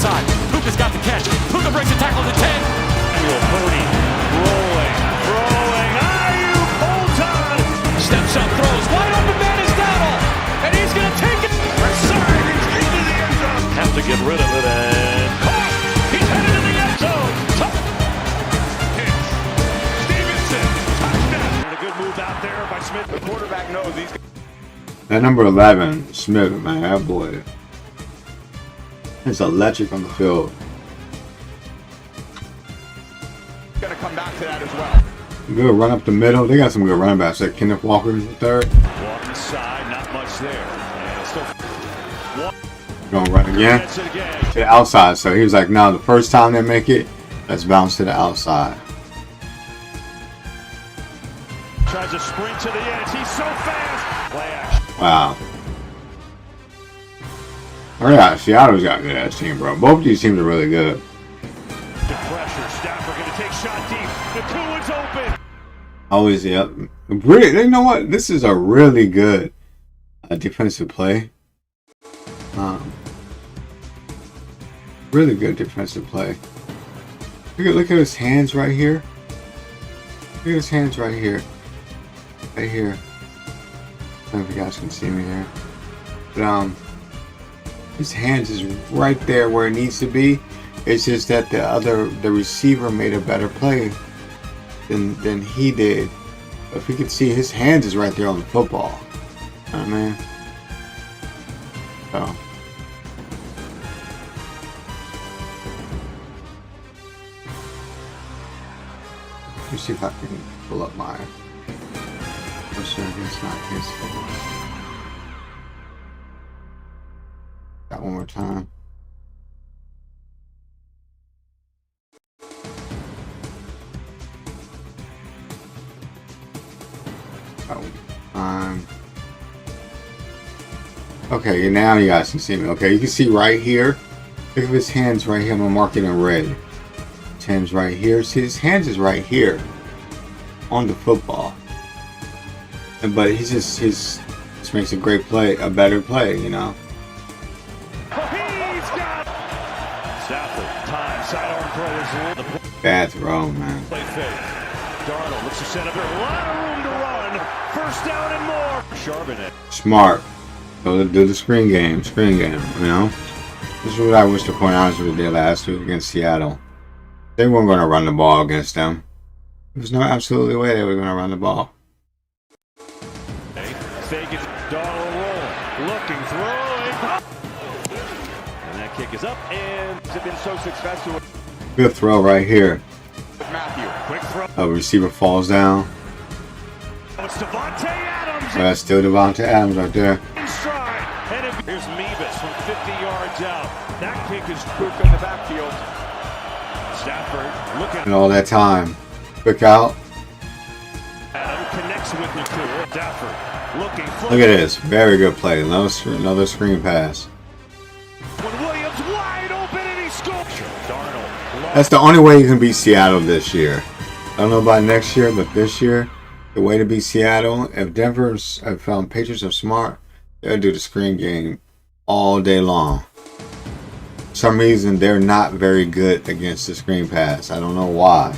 outside. Puka's got the catch. Puka breaks the tackle to 10. Purdy rolling, throwing. Ayuk holds on. Steps up, throws. Wide open man is Dowdle. And he's going to take it. Right side. He's into the end zone. Have to get rid of it and caught. He's headed to the end zone. Hits. Stevenson. Touchdown. And a good move out there by Smith. The quarterback knows he's. That number 11, Smith, man, that boy is electric on the field. Gonna come back to that as well. Good run up the middle. They got some good running backs. Like Kenneth Walker is the third. Walking side, not much there. And still Gonna run again to the outside. So he was like, no, the first time they make it, let's bounce to the outside. Tries to sprint to the edge. He's so fast. Play action. Wow. Oh yeah, Seattle's got a good ass team, bro. Both of these teams are really good. The pressure. Stafford going to take shot deep. Nakua's open. Always, yep. Really, you know what? This is a really good defensive play. Really good defensive play. Look at his hands right here. Look at his hands right here. Right here. I don't know if you guys can see me here. But his hands is right there where it needs to be. It's just that the receiver made a better play than he did. But if you can see, his hands is right there on the football. You know what I mean? So let me see if I can pull up my. I'm sure it's not his fault. That one more time. Okay, now you guys can see me. Okay, you can see right here. Look at his hands right here. I'm gonna mark it in red. His hands right here. See, his hands is right here on the football. But he just makes a great play, a better play, you know. He's got Stafford. Time. Sidearm throw is Bad throw, man. Play fake. Darnold looks to set up here. A lot of room to run. First down and more. Charbonnet. Smart. So do the screen game, you know. This is what I wish to point out is what they did last week against Seattle. They weren't going to run the ball against them. There's no absolutely way they were going to run the ball. Fake it. Darnold roll. Looking, throwing. And that kick is up and it's been so successful. Good throw right here. Matthew, Quick throw. A receiver falls down. It's Devontae Adams. That's still Devontae Adams right there. Stride. And here's Mevis from 50 yards out. That kick is Puka in the backfield. Stafford looking. And all that time. Quick out. Adam connects with Nakua. Stafford looking. Look at this. Very good play. Another screen pass. When Williams wide open and he scores. Darnold. That's the only way you can beat Seattle this year. I don't know about next year, but this year, the way to beat Seattle, if Patriots are smart, they'll do the screen game all day long. For some reason, they're not very good against the screen pass. I don't know why.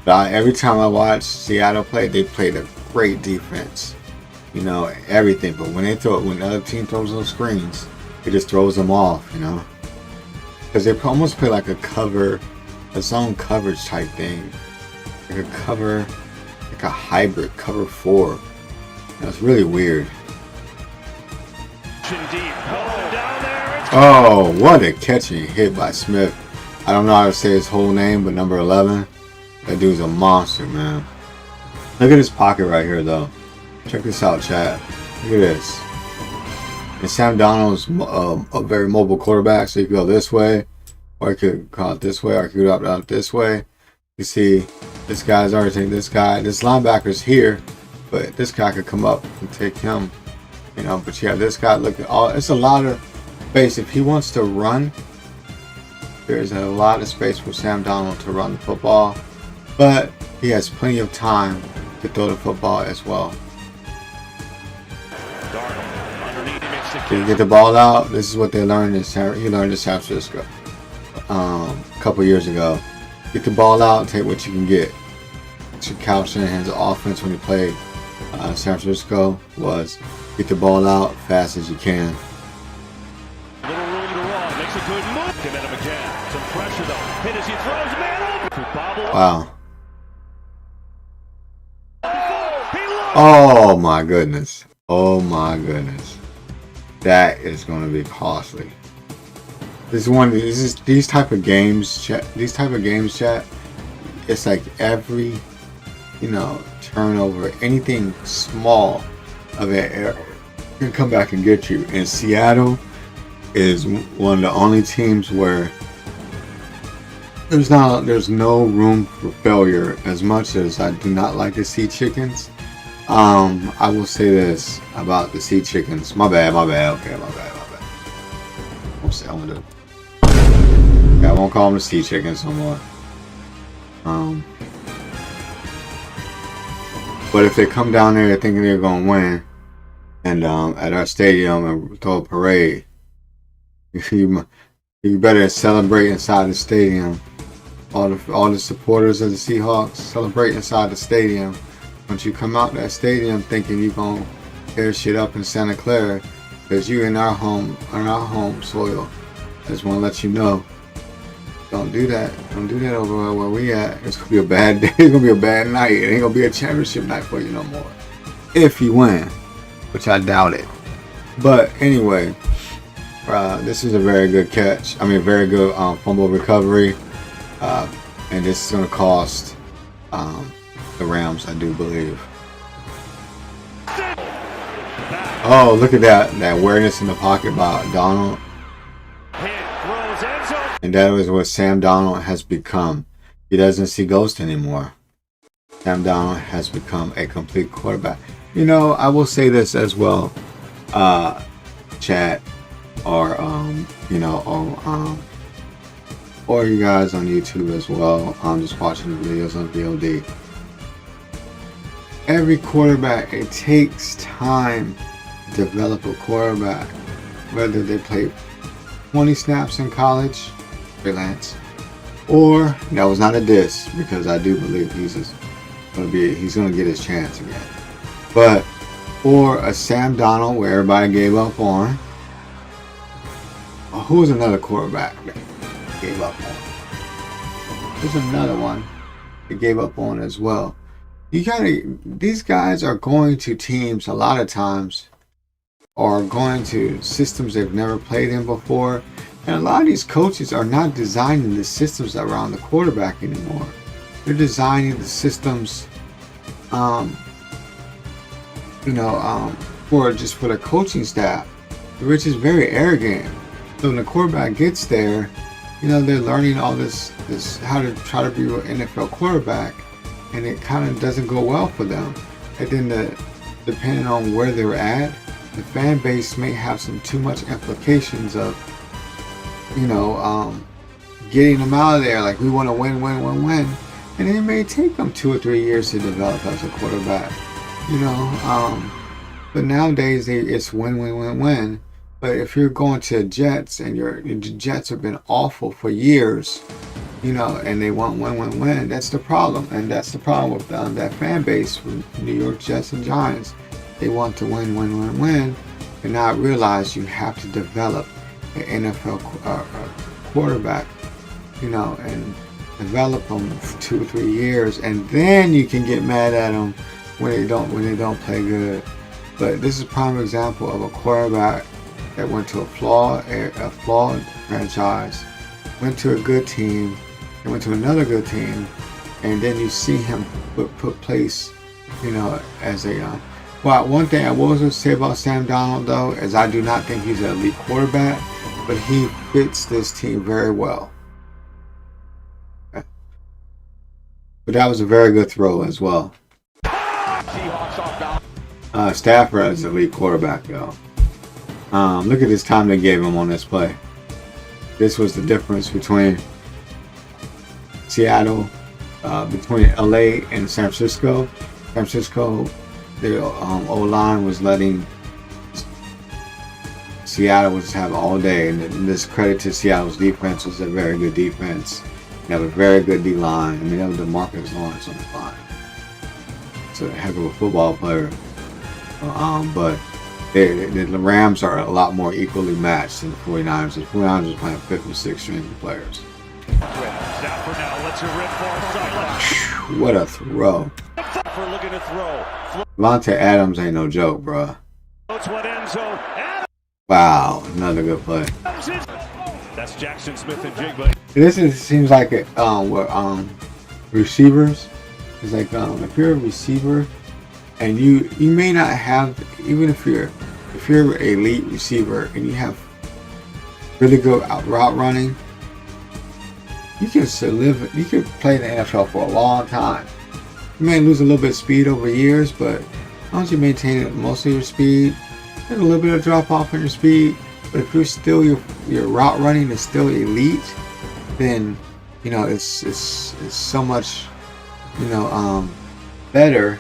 But every time I watch Seattle play, they played a great defense. You know, everything. But when the other team throws those screens, it just throws them off, you know. Because they almost play like a zone coverage type thing. Like a hybrid cover 4. That's really weird. Oh, what a catching hit by Smith. I don't know how to say his whole name, but number 11. That dude's a monster, man. Look at his pocket right here, though. Check this out, chat. Look at this. And Sam Darnold's a very mobile quarterback, so you can go this way, or you could go out this way, or you could go out this way. You see, this guy's already taking this guy. This linebacker's here, but this guy could come up and take him. You know, but yeah, this guy, look at all. It's a lot of space. If he wants to run, there's a lot of space for Sam Darnold to run the football, but he has plenty of time to throw the football as well. Can you get the ball out? This is what they learned in San Francisco. a couple years ago. Get the ball out, take what you can get. Kyle Shanahan's offense when he played San Francisco was get the ball out fast as you can. Little room to run. Makes a good move. Give him again. Some pressure though. Hit as he throws. Man open. Wow. Oh my goodness. Oh my goodness. That is going to be costly. This is these type of games, chat. It's like every, turnover, anything small of an error can come back and get you. And Seattle is one of the only teams where there's no room for failure. As much as I do not like to see chickens, I will say this about the sea chickens. My bad. Okay, my bad. I won't call them the sea chickens no more. But if they come down there thinking they're gonna win, and at our stadium and throw a parade, you better celebrate inside the stadium. All the supporters of the Seahawks celebrate inside the stadium. Once you come out that stadium thinking you're gonna tear shit up in Santa Clara, because you in our home soil, I just want to let you know, don't do that. Don't do that over where we at. It's gonna be a bad day. It's gonna be a bad night. It ain't gonna be a championship night for you no more. If you win, which I doubt it. But anyway, this is a very good catch. I mean, very good fumble recovery, and this is gonna cost the Rams, I do believe. Oh, look at that awareness in the pocket by Donald. And that is what Sam Darnold has become. He doesn't see ghosts anymore. Sam Darnold has become a complete quarterback. I will say this as well, chat, or or you guys on YouTube as well. I'm just watching the videos on VOD. Every quarterback, it takes time to develop a quarterback. Whether they play 20 snaps in college, freelance, or that was not a diss, because I do believe he's gonna get his chance again. But or a Sam Darnold where everybody gave up on. Who was another quarterback that gave up on? There's another one that gave up on as well. These guys are going to teams a lot of times, or going to systems they've never played in before. And a lot of these coaches are not designing the systems around the quarterback anymore. They're designing the systems, for the coaching staff, which is very arrogant. So when the quarterback gets there, they're learning all this how to try to be an NFL quarterback, and it kind of doesn't go well for them. And then depending on where they're at, the fan base may have some too much implications of, getting them out of there. Like, we want to win. And it may take them 2 or 3 years to develop as a quarterback, But nowadays, it's win. But if you're going to Jets and the Jets have been awful for years, and they want win, that's the problem. And that's the problem with that fan base with New York Jets and Giants. They want to win, and not realize you have to develop an NFL quarterback, and develop them for 2 or 3 years, and then you can get mad at them when they don't play good. But this is a prime example of a quarterback that went to a flawed franchise, went to a good team, and went to another good team, and then you see him put place, as a. Well, one thing I will say about Sam Darnold, though, is I do not think he's an elite quarterback, but he fits this team very well. But that was a very good throw as well. Stafford is an elite quarterback, though. Look at this time they gave him on this play. This was the difference between Seattle, between LA and San Francisco. San Francisco, their O-line was letting Seattle would just have all day. And this credit to Seattle's defense was a very good defense. They have a very good D-line. I mean, that was DeMarcus Lawrence on the line. It's a heck of a football player. But the Rams are a lot more equally matched than the 49ers. The 49ers are playing 5th and 6th string players. What a throw. Devontae Adams ain't no joke, bro. Wow, another good play. That's Jackson Smith and Jigba. Seems like it, receivers. It's like if you're a receiver and you may not have, even if you're an elite receiver and you have really good route running, you can play in the NFL for a long time. You may lose a little bit of speed over years, but as long as you maintain most of your speed, there's a little bit of drop off in your speed. But if you're still your route running is still elite, then it's so much better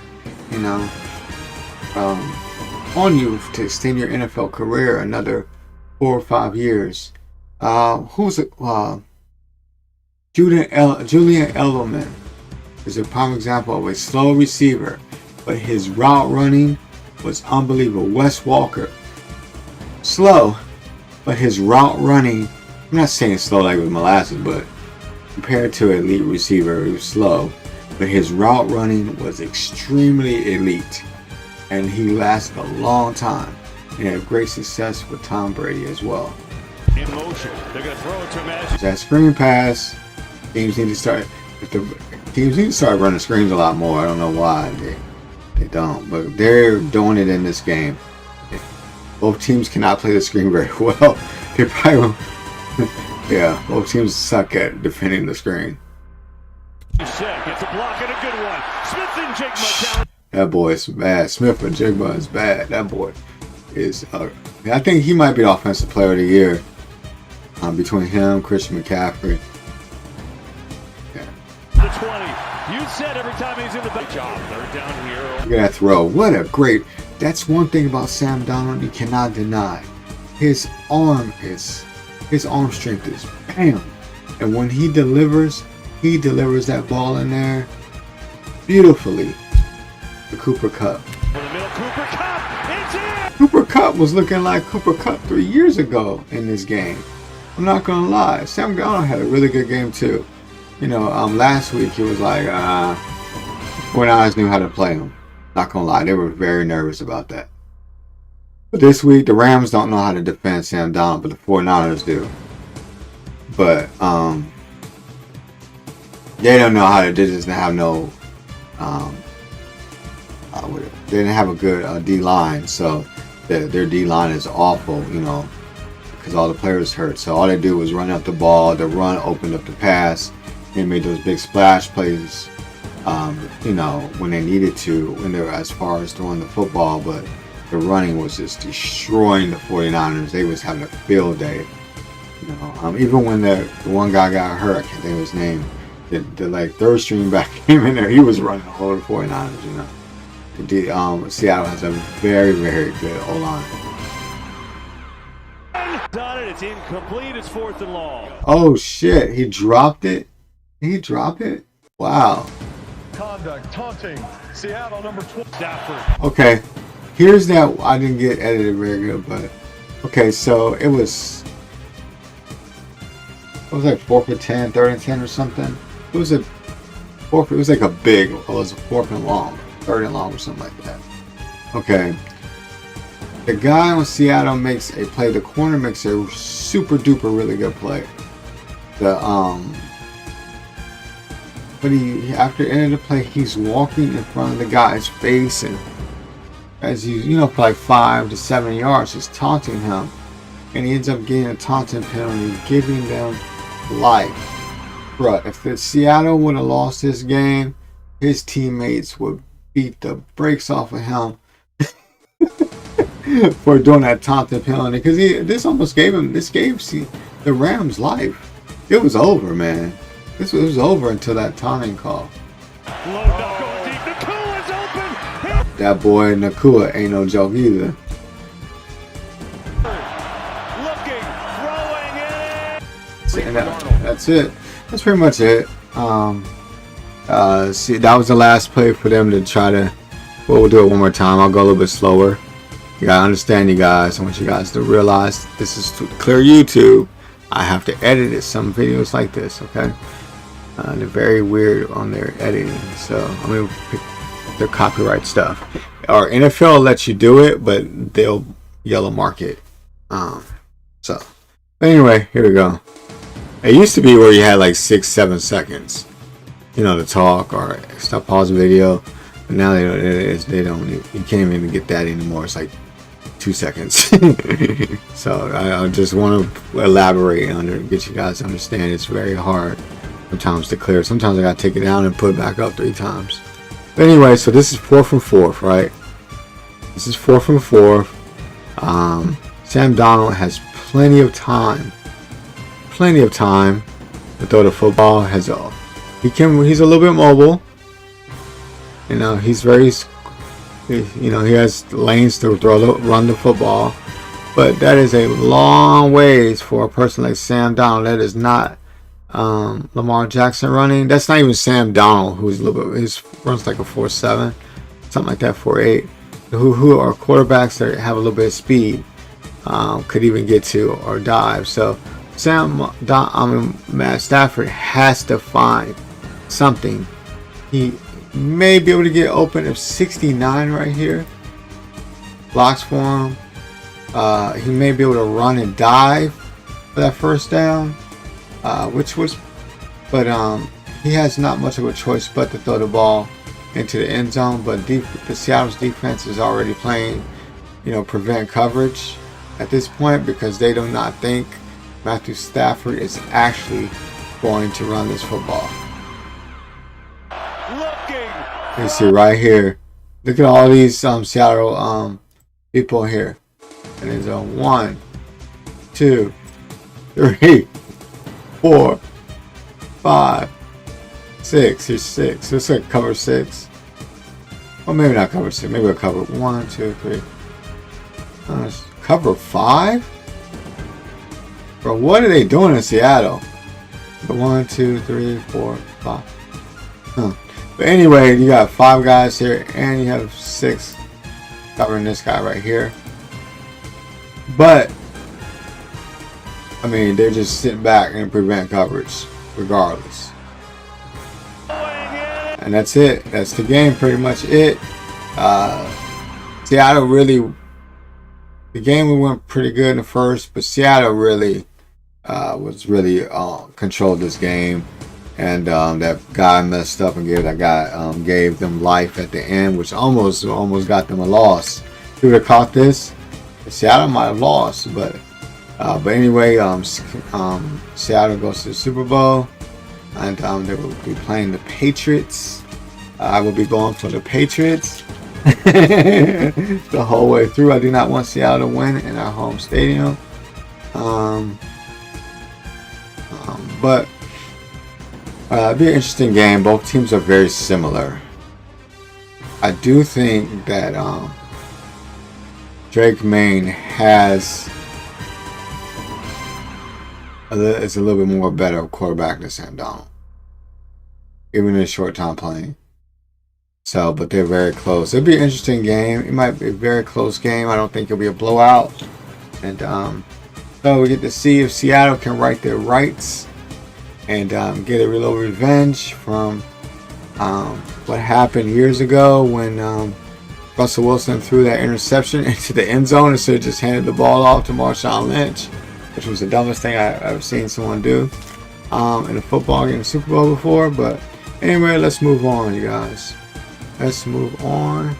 on you to extend your NFL career another 4 or 5 years. Who's it? Julian Edelman is a prime example of a slow receiver, but his route running was unbelievable. Wes Walker, slow, but his route running, I'm not saying slow like with molasses, but compared to an elite receiver, he was slow, but his route running was extremely elite, and he lasted a long time. He had great success with Tom Brady as well. In motion, they're going to throw it to him. That screen pass, teams need to start. Teams need to start running screens a lot more. I don't know why they don't, but they're doing it in this game. Both teams cannot play the screen very well. They probably yeah, both teams suck at defending the screen. Gets a block and a good one. Smith and Jigba down. That boy is bad. Smith and Jigba is bad. That boy is. I think he might be the offensive player of the year. Between him, Christian McCaffrey. Yeah. The 20. You said every time he's in the back. Job. They're down here. Look at that throw. What a great. That's one thing about Sam Darnold you cannot deny. His arm strength is bam. And when he delivers that ball in there beautifully. The Cooper Kupp. For the middle, Cooper Kupp. It's in. Cooper Kupp was looking like Cooper Kupp 3 years ago in this game. I'm not gonna lie. Sam Darnold had a really good game too. Last week he was like, 49ers knew how to play him. Not gonna lie, they were very nervous about that. But this week, the Rams don't know how to defend Sam Darnold, but the 49ers do. But they don't know how to. They just have no. They didn't have a good D-line, so their D-line is awful. Because all the players hurt. So all they do was run up the ball. The run opened up the pass. They made those big splash plays. When they needed to, when they were as far as throwing the football, but the running was just destroying the 49ers. They was having a field day. Even when the one guy got hurt, I can't think of his name, the third string back came in there, he was running all over the 49ers, Seattle has a very, very good O-line. It's incomplete. It's 4th and long. Oh, shit. He dropped it? Did he drop it? Wow. Conduct, taunting, Seattle number 12. Stafford. Okay, here's that. I didn't get edited very good, but okay. So it was like 4th and 10, 3rd and 10 or something. It was a 4th. It was like a big. It was a 4th and long, 3rd and long, or something like that. Okay. The guy on Seattle makes a play. The corner makes a super duper really good play. But after the end of the play, he's walking in front of the guy's face, and as he's, for like 5 to 7 yards, just taunting him, and he ends up getting a taunting penalty, giving them life. Bruh, if the Seattle would have lost this game, his teammates would beat the brakes off of him for doing that taunting penalty, because this gave the Rams life. It was over, man. This was over until that taunting call. Going deep. Nakua's open. That boy Nakua ain't no joke either. that's it. That's pretty much it. See, that was the last play for them to try to. Well, we'll do it one more time. I'll go a little bit slower. You gotta understand, you guys. I want you guys to realize this is to clear YouTube. I have to edit it. Some videos like this, okay? They're very weird on their editing. So I'm gonna pick their copyright stuff. Or NFL lets you do it, but they'll yellow mark it. So anyway, here we go. It used to be where you had like 6-7 seconds, you know, to talk or stop, pause the video. But now they don't. You can't even get that anymore. It's like 2 seconds. So I just want to elaborate on it, get you guys to understand. It's very hard sometimes to clear. Sometimes I gotta take it down and put it back up 3 times. But anyway, so this is 4th and 4th, right? This is 4th and 4th. Sam Darnold has plenty of time to throw the football. He's a little bit mobile. You know, he's very, you know, he has lanes to run the football. But that is a long ways for a person like Sam Darnold. That is not Lamar Jackson running. That's not even Sam Darnold, who's a little bit, his runs like a 4.7, something like that, 4.8. Who are quarterbacks that have a little bit of speed, could even get to or dive. So Matt Stafford has to find something. He may be able to get open if 69 right here blocks for him. He may be able to run and dive for that first down, but he has not much of a choice but to throw the ball into the end zone. But the Seattle's defense is already playing, you know, prevent coverage at this point, because they do not think Matthew Stafford is actually going to run this football. You see right here, look at all these Seattle people here, and it's a 1, 2, 3, 4, 5, 6. Here's 6. Looks like cover 6. Well, maybe not cover 6. Maybe a cover 1, 2, 3. Cover 5? Bro, what are they doing in Seattle? 1, 2, 3, 4, 5. Huh. But anyway, you got 5 guys here, and you have 6 covering this guy right here. But I mean, they're just sitting back and prevent coverage regardless. And that's it. That's the game, pretty much it. Seattle really, the game went pretty good in the first, but Seattle really controlled this game. And that guy messed up and gave them life at the end, which almost got them a loss. If he would have caught this, Seattle might have lost. But anyway, Seattle goes to the Super Bowl, and they will be playing the Patriots. I will be going for the Patriots the whole way through. I do not want Seattle to win in our home stadium. But it'll be an interesting game. Both teams are very similar. I do think that Drake May is a little bit more better quarterback than Sam Darnold, even in a short time playing. So, but they're very close. It'll be an interesting game. It might be a very close game. I don't think it'll be a blowout. And so we get to see if Seattle can right their rights and get a little revenge from what happened years ago when Russell Wilson threw that interception into the end zone instead of just handed the ball off to Marshawn Lynch, which was the dumbest thing I've ever seen someone do in a football game, in the Super Bowl before. But anyway, let's move on, you guys. Let's move on.